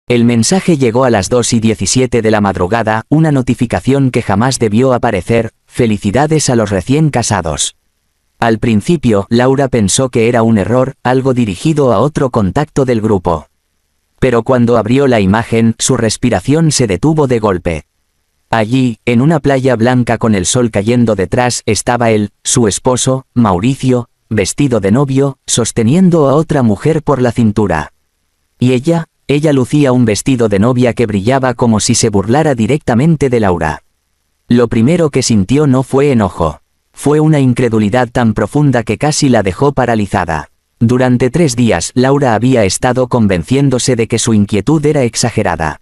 El mensaje llegó a las 2:17 de la madrugada, una notificación que jamás debió aparecer: felicidades a los recién casados. Al principio, Laura pensó que era un error, algo dirigido a otro contacto del grupo. Pero cuando abrió la imagen, su respiración se detuvo de golpe. Allí, en una playa blanca con el sol cayendo detrás, estaba él, su esposo, Mauricio, vestido de novio, sosteniendo a otra mujer por la cintura. Y ella lucía un vestido de novia que brillaba como si se burlara directamente de Laura. Lo primero que sintió no fue enojo. Fue una incredulidad tan profunda que casi la dejó paralizada. Durante 3 días, Laura había estado convenciéndose de que su inquietud era exagerada.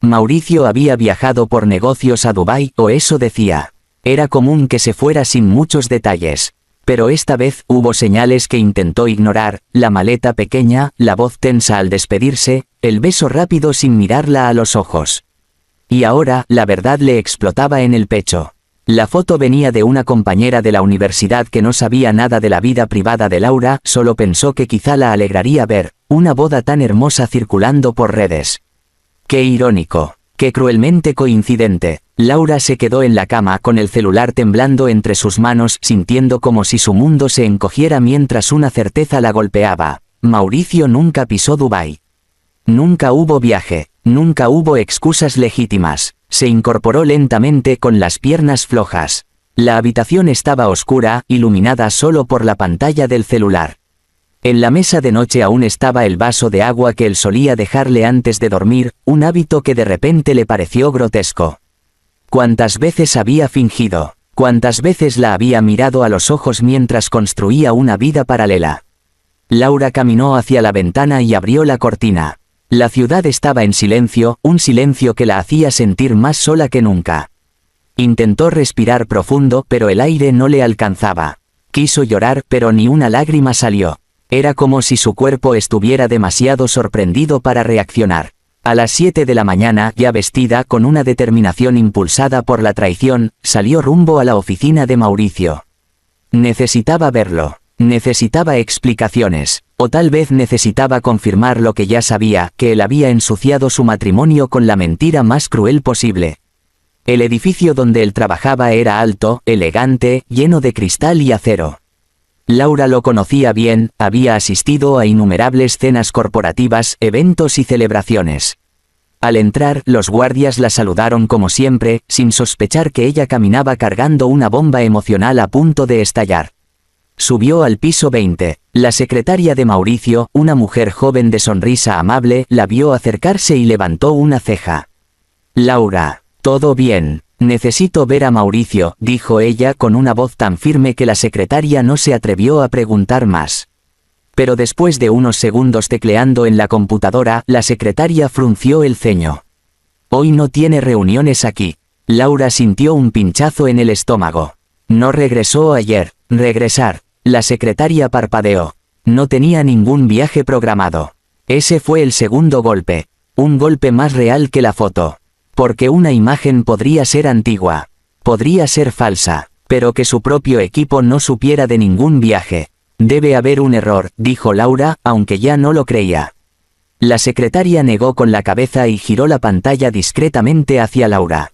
Mauricio había viajado por negocios a Dubái, o eso decía. Era común que se fuera sin muchos detalles. Pero esta vez hubo señales que intentó ignorar: la maleta pequeña, la voz tensa al despedirse, el beso rápido sin mirarla a los ojos. Y ahora, la verdad le explotaba en el pecho. La foto venía de una compañera de la universidad que no sabía nada de la vida privada de Laura, solo pensó que quizá la alegraría ver una boda tan hermosa circulando por redes. Qué irónico, qué cruelmente coincidente. Laura se quedó en la cama con el celular temblando entre sus manos, sintiendo como si su mundo se encogiera mientras una certeza la golpeaba: Mauricio nunca pisó Dubái. Nunca hubo viaje, nunca hubo excusas legítimas. Se incorporó lentamente con las piernas flojas. La habitación estaba oscura, iluminada solo por la pantalla del celular. En la mesa de noche aún estaba el vaso de agua que él solía dejarle antes de dormir, un hábito que de repente le pareció grotesco. ¿Cuántas veces había fingido? ¿Cuántas veces la había mirado a los ojos mientras construía una vida paralela? Laura caminó hacia la ventana y abrió la cortina. La ciudad estaba en silencio, un silencio que la hacía sentir más sola que nunca. Intentó respirar profundo, pero el aire no le alcanzaba. Quiso llorar, pero ni una lágrima salió. Era como si su cuerpo estuviera demasiado sorprendido para reaccionar. A las 7 de la mañana, ya vestida con una determinación impulsada por la traición, salió rumbo a la oficina de Mauricio. Necesitaba verlo. Necesitaba explicaciones, o tal vez necesitaba confirmar lo que ya sabía, que él había ensuciado su matrimonio con la mentira más cruel posible. El edificio donde él trabajaba era alto, elegante, lleno de cristal y acero. Laura lo conocía bien, había asistido a innumerables cenas corporativas, eventos y celebraciones. Al entrar, los guardias la saludaron como siempre, sin sospechar que ella caminaba cargando una bomba emocional a punto de estallar. Subió al piso 20. La secretaria de Mauricio, una mujer joven de sonrisa amable, la vio acercarse y levantó una ceja. «Laura, ¿todo bien? Necesito ver a Mauricio», dijo ella con una voz tan firme que la secretaria no se atrevió a preguntar más. Pero después de unos segundos tecleando en la computadora, la secretaria frunció el ceño. «Hoy no tiene reuniones aquí». Laura sintió un pinchazo en el estómago. «No regresó ayer». «Regresar». La secretaria parpadeó. No tenía ningún viaje programado. Ese fue el segundo golpe. Un golpe más real que la foto. Porque una imagen podría ser antigua. Podría ser falsa. Pero que su propio equipo no supiera de ningún viaje. Debe haber un error, dijo Laura, aunque ya no lo creía. La secretaria negó con la cabeza y giró la pantalla discretamente hacia Laura.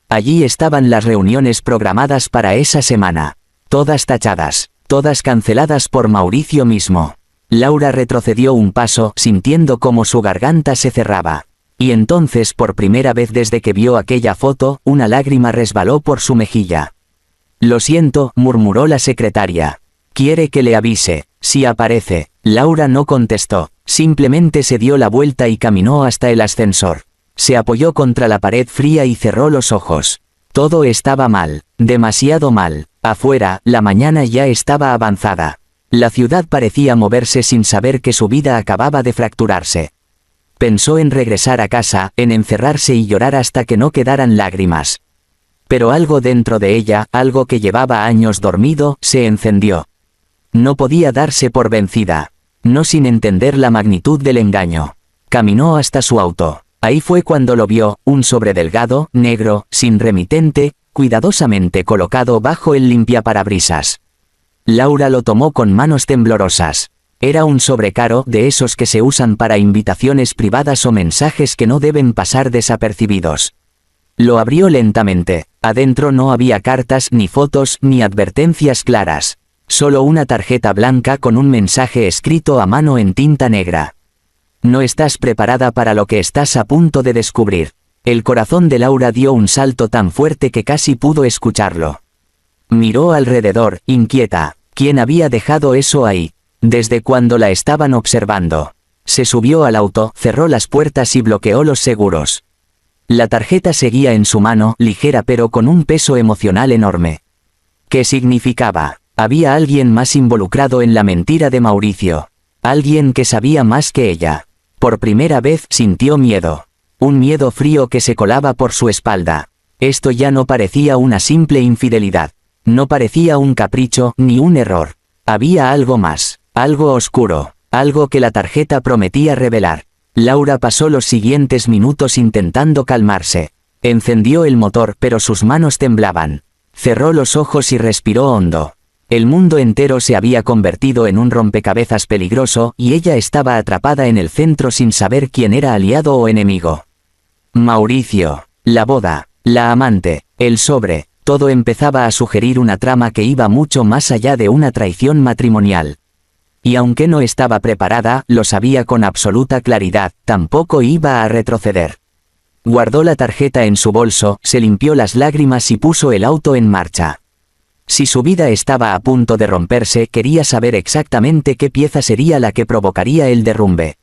Allí estaban las reuniones programadas para esa semana. Todas tachadas. Todas canceladas por Mauricio mismo. Laura retrocedió un paso, sintiendo cómo su garganta se cerraba. Y entonces, por primera vez desde que vio aquella foto, una lágrima resbaló por su mejilla. «Lo siento», murmuró la secretaria. «Quiere que le avise, si aparece». Laura no contestó, simplemente se dio la vuelta y caminó hasta el ascensor. Se apoyó contra la pared fría y cerró los ojos. Todo estaba mal, demasiado mal. Afuera, la mañana ya estaba avanzada. La ciudad parecía moverse sin saber que su vida acababa de fracturarse. Pensó en regresar a casa, en encerrarse y llorar hasta que no quedaran lágrimas. Pero algo dentro de ella, algo que llevaba años dormido, se encendió. No podía darse por vencida. No sin entender la magnitud del engaño. Caminó hasta su auto. Ahí fue cuando lo vio, un sobre delgado, negro, sin remitente, cuidadosamente colocado bajo el limpiaparabrisas. Laura lo tomó con manos temblorosas. Era un sobre caro de esos que se usan para invitaciones privadas o mensajes que no deben pasar desapercibidos. Lo abrió lentamente. Adentro no había cartas, ni fotos, ni advertencias claras. Solo una tarjeta blanca con un mensaje escrito a mano en tinta negra. No estás preparada para lo que estás a punto de descubrir. El corazón de Laura dio un salto tan fuerte que casi pudo escucharlo. Miró alrededor, inquieta. ¿Quién había dejado eso ahí? ¿Desde cuándo la estaban observando? Se subió al auto, cerró las puertas y bloqueó los seguros. La tarjeta seguía en su mano, ligera pero con un peso emocional enorme. ¿Qué significaba? Había alguien más involucrado en la mentira de Mauricio. Alguien que sabía más que ella. Por primera vez sintió miedo. Un miedo frío que se colaba por su espalda. Esto ya no parecía una simple infidelidad. No parecía un capricho, ni un error. Había algo más. Algo oscuro, algo que la tarjeta prometía revelar. Laura pasó los siguientes minutos intentando calmarse. Encendió el motor pero sus manos temblaban. Cerró los ojos y respiró hondo. El mundo entero se había convertido en un rompecabezas peligroso y ella estaba atrapada en el centro sin saber quién era aliado o enemigo. Mauricio, la boda, la amante, el sobre, todo empezaba a sugerir una trama que iba mucho más allá de una traición matrimonial. Y aunque no estaba preparada, lo sabía con absoluta claridad, tampoco iba a retroceder. Guardó la tarjeta en su bolso, se limpió las lágrimas y puso el auto en marcha. Si su vida estaba a punto de romperse, quería saber exactamente qué pieza sería la que provocaría el derrumbe.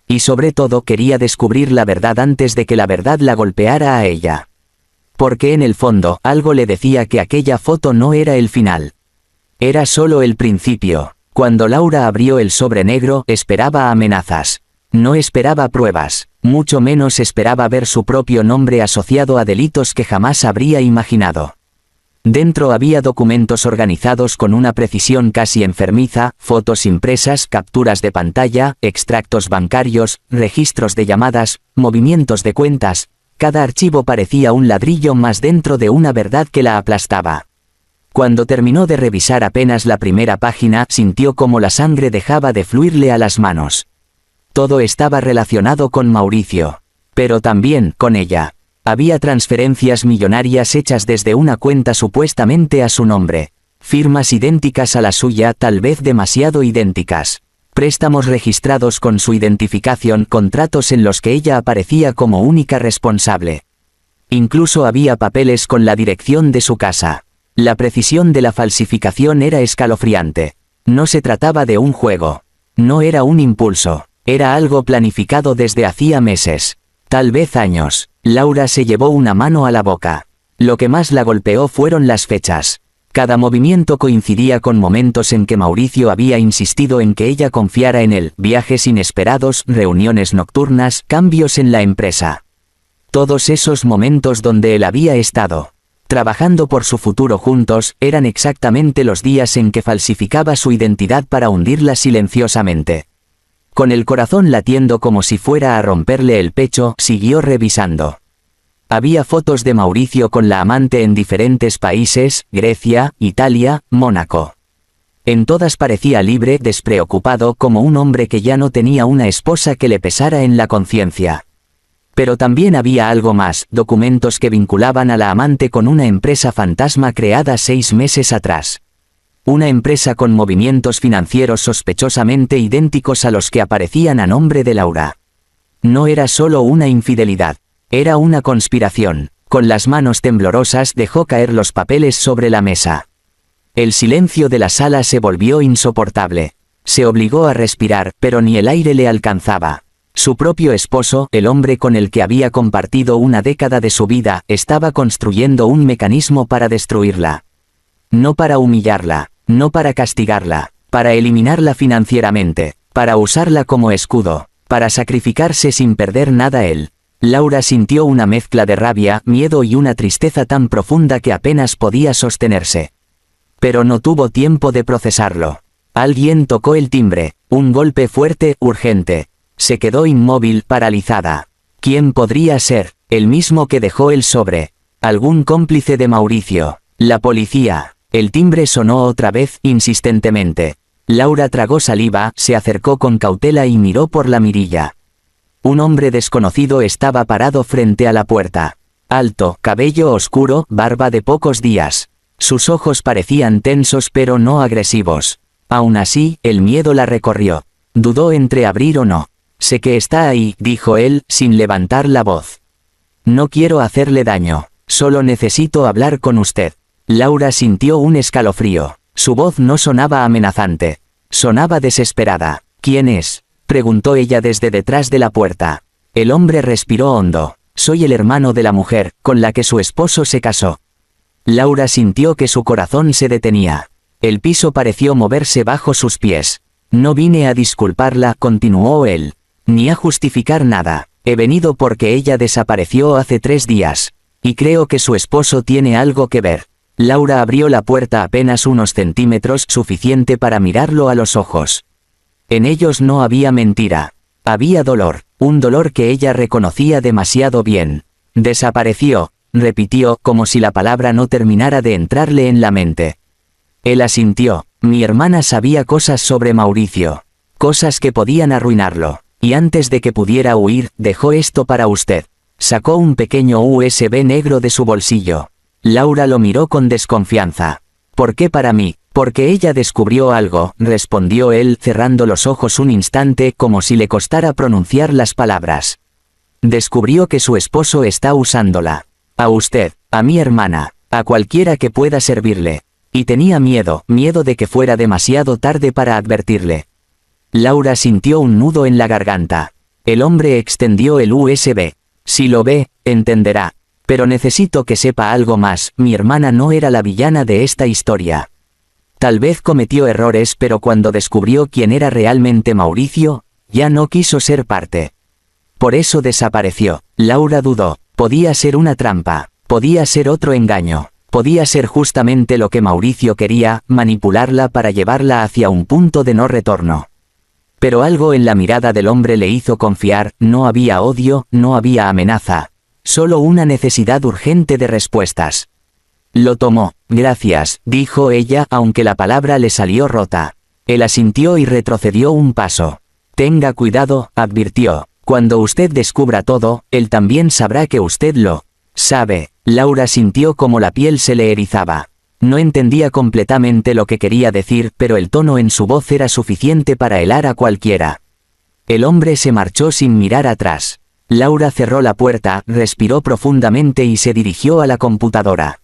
Y sobre todo quería descubrir la verdad antes de que la verdad la golpeara a ella. Porque en el fondo, algo le decía que aquella foto no era el final. Era solo el principio. Cuando Laura abrió el sobre negro, esperaba amenazas. No esperaba pruebas, mucho menos esperaba ver su propio nombre asociado a delitos que jamás habría imaginado. Dentro había documentos organizados con una precisión casi enfermiza, fotos impresas, capturas de pantalla, extractos bancarios, registros de llamadas, movimientos de cuentas. Cada archivo parecía un ladrillo más dentro de una verdad que la aplastaba. Cuando terminó de revisar apenas la primera página, sintió como la sangre dejaba de fluirle a las manos. Todo estaba relacionado con Mauricio. Pero también con ella. Había transferencias millonarias hechas desde una cuenta supuestamente a su nombre. Firmas idénticas a la suya, tal vez demasiado idénticas. Préstamos registrados con su identificación, contratos en los que ella aparecía como única responsable. Incluso había papeles con la dirección de su casa. La precisión de la falsificación era escalofriante. No se trataba de un juego. No era un impulso. Era algo planificado desde hacía meses. Tal vez años. Laura se llevó una mano a la boca. Lo que más la golpeó fueron las fechas. Cada movimiento coincidía con momentos en que Mauricio había insistido en que ella confiara en él, viajes inesperados, reuniones nocturnas, cambios en la empresa. Todos esos momentos donde él había estado trabajando por su futuro juntos, eran exactamente los días en que falsificaba su identidad para hundirla silenciosamente. Con el corazón latiendo como si fuera a romperle el pecho, siguió revisando. Había fotos de Mauricio con la amante en diferentes países, Grecia, Italia, Mónaco. En todas parecía libre, despreocupado, como un hombre que ya no tenía una esposa que le pesara en la conciencia. Pero también había algo más, documentos que vinculaban a la amante con una empresa fantasma creada 6 meses atrás. Una empresa con movimientos financieros sospechosamente idénticos a los que aparecían a nombre de Laura. No era solo una infidelidad, era una conspiración. Con las manos temblorosas dejó caer los papeles sobre la mesa. El silencio de la sala se volvió insoportable. Se obligó a respirar, pero ni el aire le alcanzaba. Su propio esposo, el hombre con el que había compartido una década de su vida, estaba construyendo un mecanismo para destruirla. No para humillarla, no para castigarla, para eliminarla financieramente, para usarla como escudo, para sacrificarse sin perder nada él. Laura sintió una mezcla de rabia, miedo y una tristeza tan profunda que apenas podía sostenerse. Pero no tuvo tiempo de procesarlo. Alguien tocó el timbre, un golpe fuerte, urgente. Se quedó inmóvil, paralizada. ¿Quién podría ser? El mismo que dejó el sobre. ¿Algún cómplice de Mauricio? La policía. El timbre sonó otra vez, insistentemente. Laura tragó saliva, se acercó con cautela y miró por la mirilla. Un hombre desconocido estaba parado frente a la puerta. Alto, cabello oscuro, barba de pocos días. Sus ojos parecían tensos pero no agresivos. Aún así, el miedo la recorrió. Dudó entre abrir o no. «Sé que está ahí», dijo él, sin levantar la voz. «No quiero hacerle daño. Solo necesito hablar con usted». Laura sintió un escalofrío. Su voz no sonaba amenazante. Sonaba desesperada. «¿Quién es?», preguntó ella desde detrás de la puerta. El hombre respiró hondo. «Soy el hermano de la mujer, con la que su esposo se casó». Laura sintió que su corazón se detenía. El piso pareció moverse bajo sus pies. «No vine a disculparla», continuó él. «Ni a justificar nada. He venido porque ella desapareció hace 3 días. Y creo que su esposo tiene algo que ver». Laura abrió la puerta apenas unos centímetros, suficiente para mirarlo a los ojos. En ellos no había mentira. Había dolor, un dolor que ella reconocía demasiado bien. «Desapareció», repitió, como si la palabra no terminara de entrarle en la mente. Él asintió. «Mi hermana sabía cosas sobre Mauricio. Cosas que podían arruinarlo. Y antes de que pudiera huir, dejó esto para usted». Sacó un pequeño USB negro de su bolsillo. Laura lo miró con desconfianza. «¿Por qué para mí?». «Porque ella descubrió algo», respondió él, cerrando los ojos un instante como si le costara pronunciar las palabras. «Descubrió que su esposo está usándola. A usted, a mi hermana, a cualquiera que pueda servirle. Y tenía miedo de que fuera demasiado tarde para advertirle». Laura sintió un nudo en la garganta. El hombre extendió el USB. «Si lo ve, entenderá. Pero necesito que sepa algo más, mi hermana no era la villana de esta historia. Tal vez cometió errores, pero cuando descubrió quién era realmente Mauricio, ya no quiso ser parte. Por eso desapareció». Laura dudó. Podía ser una trampa, podía ser otro engaño, podía ser justamente lo que Mauricio quería, manipularla para llevarla hacia un punto de no retorno. Pero algo en la mirada del hombre le hizo confiar. No había odio, no había amenaza. Solo una necesidad urgente de respuestas. Lo tomó. «Gracias», dijo ella, aunque la palabra le salió rota. Él asintió y retrocedió un paso. «Tenga cuidado», advirtió. «Cuando usted descubra todo, él también sabrá que usted lo sabe». Laura sintió como la piel se le erizaba. No entendía completamente lo que quería decir, pero el tono en su voz era suficiente para helar a cualquiera. El hombre se marchó sin mirar atrás. Laura cerró la puerta, respiró profundamente y se dirigió a la computadora.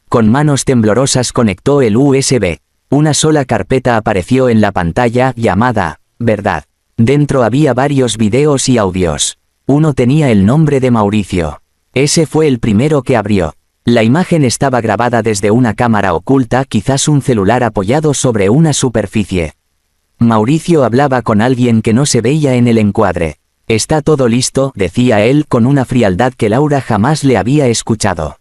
Con manos temblorosas conectó el USB. Una sola carpeta apareció en la pantalla, llamada «Verdad». Dentro había varios videos y audios. Uno tenía el nombre de Mauricio. Ese fue el primero que abrió. La imagen estaba grabada desde una cámara oculta, quizás un celular apoyado sobre una superficie. Mauricio hablaba con alguien que no se veía en el encuadre. «Está todo listo», decía él con una frialdad que Laura jamás le había escuchado.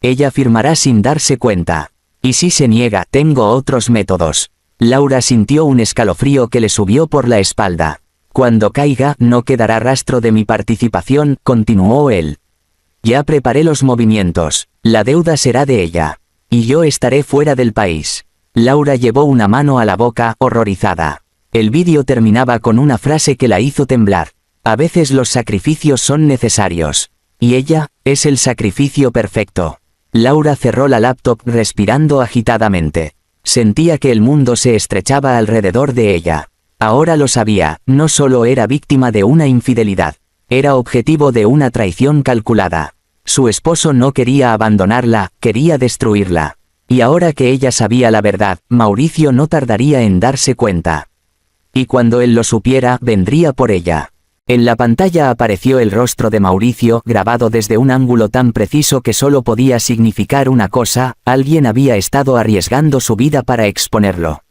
«Ella firmará sin darse cuenta. Y si se niega, tengo otros métodos». Laura sintió un escalofrío que le subió por la espalda. «Cuando caiga, no quedará rastro de mi participación», continuó él. «Ya preparé los movimientos. La deuda será de ella. Y yo estaré fuera del país». Laura llevó una mano a la boca, horrorizada. El vídeo terminaba con una frase que la hizo temblar. «A veces los sacrificios son necesarios. Y ella, es el sacrificio perfecto». Laura cerró la laptop respirando agitadamente. Sentía que el mundo se estrechaba alrededor de ella. Ahora lo sabía, no solo era víctima de una infidelidad. Era objetivo de una traición calculada. Su esposo no quería abandonarla, quería destruirla. Y ahora que ella sabía la verdad, Mauricio no tardaría en darse cuenta. Y cuando él lo supiera, vendría por ella. En la pantalla apareció el rostro de Mauricio, grabado desde un ángulo tan preciso que solo podía significar una cosa: alguien había estado arriesgando su vida para exponerlo.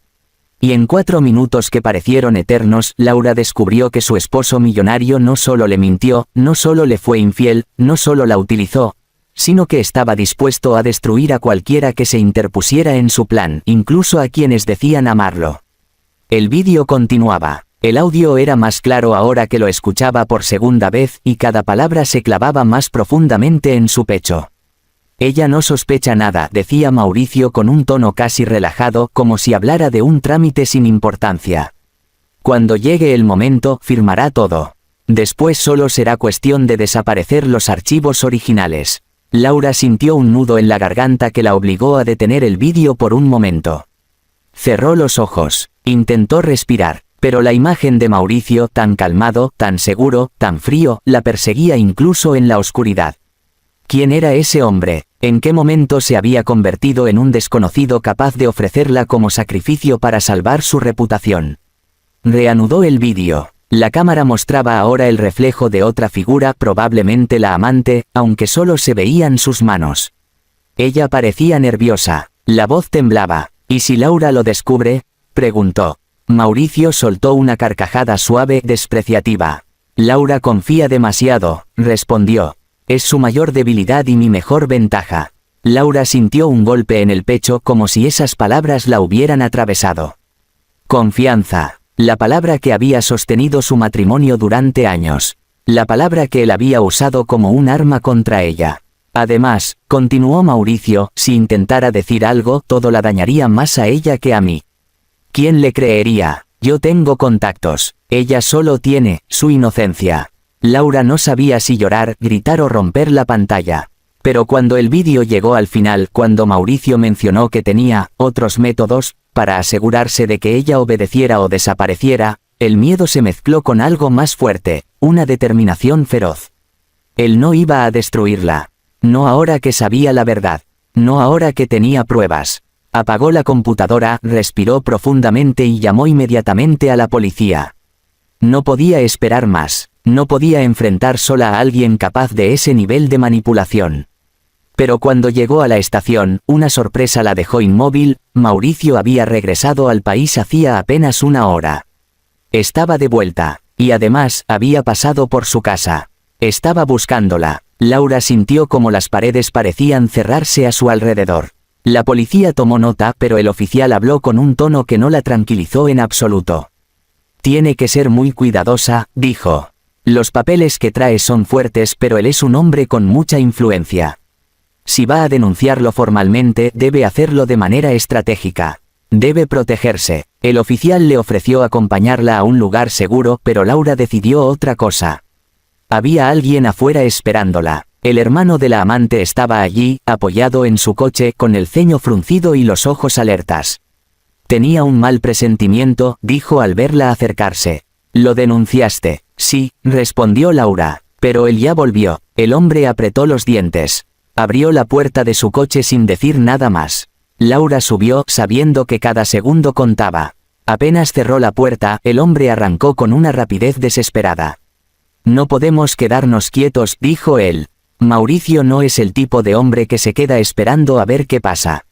Y en 4 minutos que parecieron eternos, Laura descubrió que su esposo millonario no solo le mintió, no solo le fue infiel, no solo la utilizó, sino que estaba dispuesto a destruir a cualquiera que se interpusiera en su plan, incluso a quienes decían amarlo. El vídeo continuaba. El audio era más claro ahora que lo escuchaba por segunda vez, y cada palabra se clavaba más profundamente en su pecho. Ella no sospecha nada, decía Mauricio con un tono casi relajado, como si hablara de un trámite sin importancia. Cuando llegue el momento, firmará todo. Después solo será cuestión de desaparecer los archivos originales. Laura sintió un nudo en la garganta que la obligó a detener el vídeo por un momento. Cerró los ojos, intentó respirar, pero la imagen de Mauricio, tan calmado, tan seguro, tan frío, la perseguía incluso en la oscuridad. ¿Quién era ese hombre? ¿En qué momento se había convertido en un desconocido capaz de ofrecerla como sacrificio para salvar su reputación? Reanudó el vídeo. La cámara mostraba ahora el reflejo de otra figura, probablemente la amante, aunque solo se veían sus manos. Ella parecía nerviosa, la voz temblaba. ¿Y si Laura lo descubre?, preguntó. Mauricio soltó una carcajada suave, despreciativa. Laura confía demasiado, respondió. Es su mayor debilidad y mi mejor ventaja. Laura sintió un golpe en el pecho como si esas palabras la hubieran atravesado. Confianza. La palabra que había sostenido su matrimonio durante años. La palabra que él había usado como un arma contra ella. Además, continuó Mauricio, si intentara decir algo, todo la dañaría más a ella que a mí. ¿Quién le creería? Yo tengo contactos. Ella solo tiene su inocencia. Laura no sabía si llorar, gritar o romper la pantalla. Pero cuando el vídeo llegó al final, cuando Mauricio mencionó que tenía otros métodos para asegurarse de que ella obedeciera o desapareciera, el miedo se mezcló con algo más fuerte, una determinación feroz. Él no iba a destruirla. No ahora que sabía la verdad. No ahora que tenía pruebas. Apagó la computadora, respiró profundamente y llamó inmediatamente a la policía. No podía esperar más. No podía enfrentar sola a alguien capaz de ese nivel de manipulación. Pero cuando llegó a la estación, una sorpresa la dejó inmóvil. Mauricio había regresado al país hacía apenas una hora. Estaba de vuelta, y además, había pasado por su casa. Estaba buscándola. Laura sintió como las paredes parecían cerrarse a su alrededor. La policía tomó nota, pero el oficial habló con un tono que no la tranquilizó en absoluto. Tiene que ser muy cuidadosa, dijo. Los papeles que trae son fuertes, pero él es un hombre con mucha influencia. Si va a denunciarlo formalmente, debe hacerlo de manera estratégica. Debe protegerse. El oficial le ofreció acompañarla a un lugar seguro, pero Laura decidió otra cosa. Había alguien afuera esperándola. El hermano de la amante estaba allí, apoyado en su coche, con el ceño fruncido y los ojos alertas. Tenía un mal presentimiento, dijo al verla acercarse. ¿Lo denunciaste? Sí, respondió Laura. Pero él ya volvió. El hombre apretó los dientes. Abrió la puerta de su coche sin decir nada más. Laura subió, sabiendo que cada segundo contaba. Apenas cerró la puerta, el hombre arrancó con una rapidez desesperada. No podemos quedarnos quietos, dijo él. Mauricio no es el tipo de hombre que se queda esperando a ver qué pasa.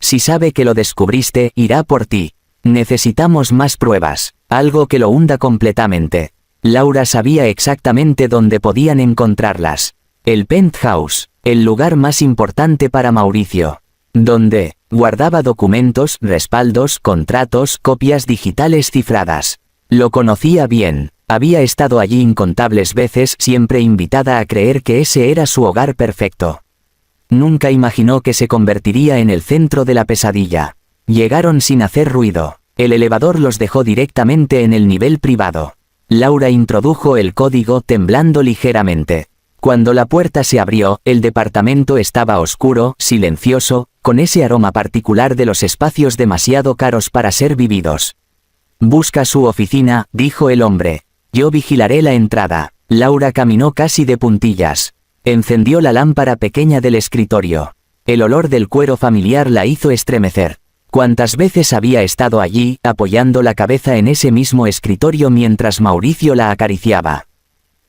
Si sabe que lo descubriste, irá por ti. Necesitamos más pruebas, algo que lo hunda completamente. Laura sabía exactamente dónde podían encontrarlas. El penthouse, el lugar más importante para Mauricio. Donde guardaba documentos, respaldos, contratos, copias digitales cifradas. Lo conocía bien. Había estado allí incontables veces, siempre invitada a creer que ese era su hogar perfecto. Nunca imaginó que se convertiría en el centro de la pesadilla. Llegaron sin hacer ruido. El elevador los dejó directamente en el nivel privado. Laura introdujo el código temblando ligeramente. Cuando la puerta se abrió, el departamento estaba oscuro, silencioso, con ese aroma particular de los espacios demasiado caros para ser vividos. Busca su oficina, dijo el hombre. Yo vigilaré la entrada. Laura caminó casi de puntillas. Encendió la lámpara pequeña del escritorio. El olor del cuero familiar la hizo estremecer. ¿Cuántas veces había estado allí, apoyando la cabeza en ese mismo escritorio mientras Mauricio la acariciaba?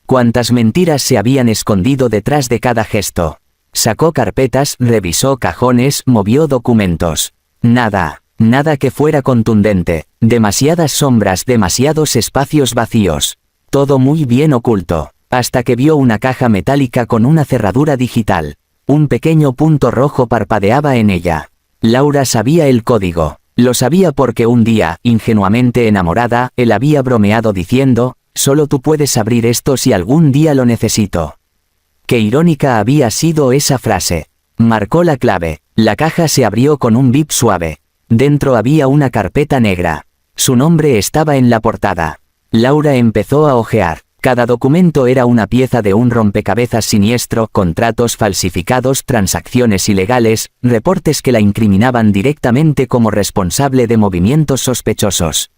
¿Cuántas mentiras se habían escondido detrás de cada gesto? Sacó carpetas, revisó cajones, movió documentos. Nada. Nada que fuera contundente. Demasiadas sombras, demasiados espacios vacíos. Todo muy bien oculto. Hasta que vio una caja metálica con una cerradura digital. Un pequeño punto rojo parpadeaba en ella. Laura sabía el código. Lo sabía porque un día, ingenuamente enamorada, él había bromeado diciendo, «Solo tú puedes abrir esto si algún día lo necesito». Qué irónica había sido esa frase. Marcó la clave. La caja se abrió con un bip suave. Dentro había una carpeta negra. Su nombre estaba en la portada. Laura empezó a hojear. Cada documento era una pieza de un rompecabezas siniestro, contratos falsificados, transacciones ilegales, reportes que la incriminaban directamente como responsable de movimientos sospechosos.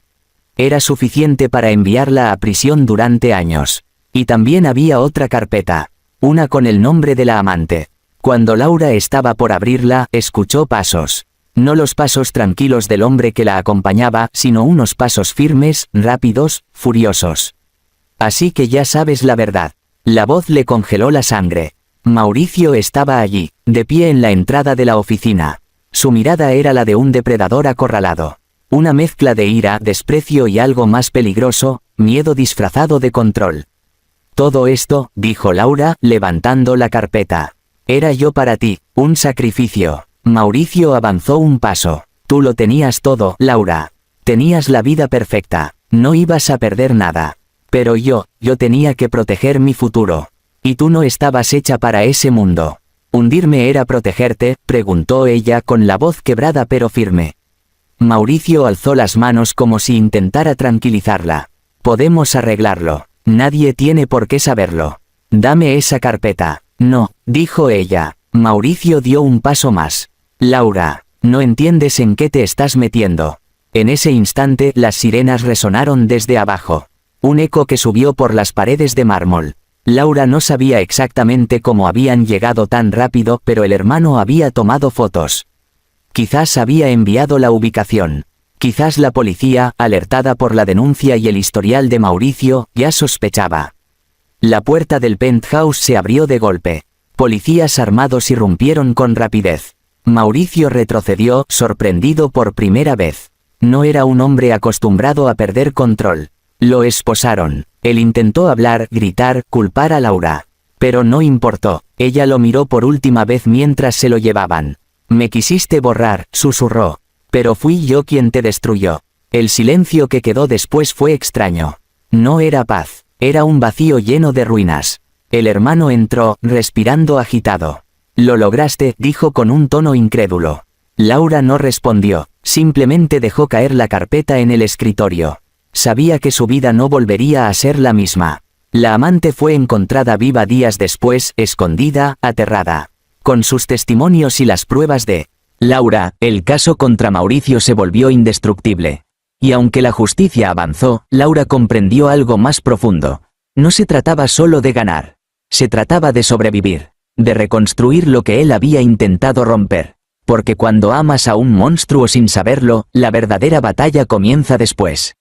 Era suficiente para enviarla a prisión durante años. Y también había otra carpeta. Una con el nombre de la amante. Cuando Laura estaba por abrirla, escuchó pasos. No los pasos tranquilos del hombre que la acompañaba, sino unos pasos firmes, rápidos, furiosos. Así que ya sabes la verdad. La voz le congeló la sangre. Mauricio estaba allí, de pie en la entrada de la oficina. Su mirada era la de un depredador acorralado. Una mezcla de ira, desprecio y algo más peligroso, miedo disfrazado de control. Todo esto, dijo Laura, levantando la carpeta. Era yo para ti, un sacrificio. Mauricio avanzó un paso. Tú lo tenías todo, Laura. Tenías la vida perfecta. No ibas a perder nada. Pero yo tenía que proteger mi futuro. Y tú no estabas hecha para ese mundo. ¿Hundirme era protegerte?, preguntó ella con la voz quebrada pero firme. Mauricio alzó las manos como si intentara tranquilizarla. Podemos arreglarlo. Nadie tiene por qué saberlo. Dame esa carpeta. No, dijo ella. Mauricio dio un paso más. Laura, no entiendes en qué te estás metiendo. En ese instante las sirenas resonaron desde abajo. Un eco que subió por las paredes de mármol. Laura no sabía exactamente cómo habían llegado tan rápido, pero el hermano había tomado fotos. Quizás había enviado la ubicación. Quizás la policía, alertada por la denuncia y el historial de Mauricio, ya sospechaba. La puerta del penthouse se abrió de golpe. Policías armados irrumpieron con rapidez. Mauricio retrocedió, sorprendido por primera vez. No era un hombre acostumbrado a perder control. Lo esposaron. Él intentó hablar, gritar, culpar a Laura. Pero no importó. Ella lo miró por última vez mientras se lo llevaban. Me quisiste borrar, susurró. Pero fui yo quien te destruyó. El silencio que quedó después fue extraño. No era paz. Era un vacío lleno de ruinas. El hermano entró, respirando agitado. Lo lograste, dijo con un tono incrédulo. Laura no respondió, simplemente dejó caer la carpeta en el escritorio. Sabía que su vida no volvería a ser la misma. La amante fue encontrada viva días después, escondida, aterrada. Con sus testimonios y las pruebas de Laura, el caso contra Mauricio se volvió indestructible. Y aunque la justicia avanzó, Laura comprendió algo más profundo. No se trataba solo de ganar. Se trataba de sobrevivir. De reconstruir lo que él había intentado romper. Porque cuando amas a un monstruo sin saberlo, la verdadera batalla comienza después.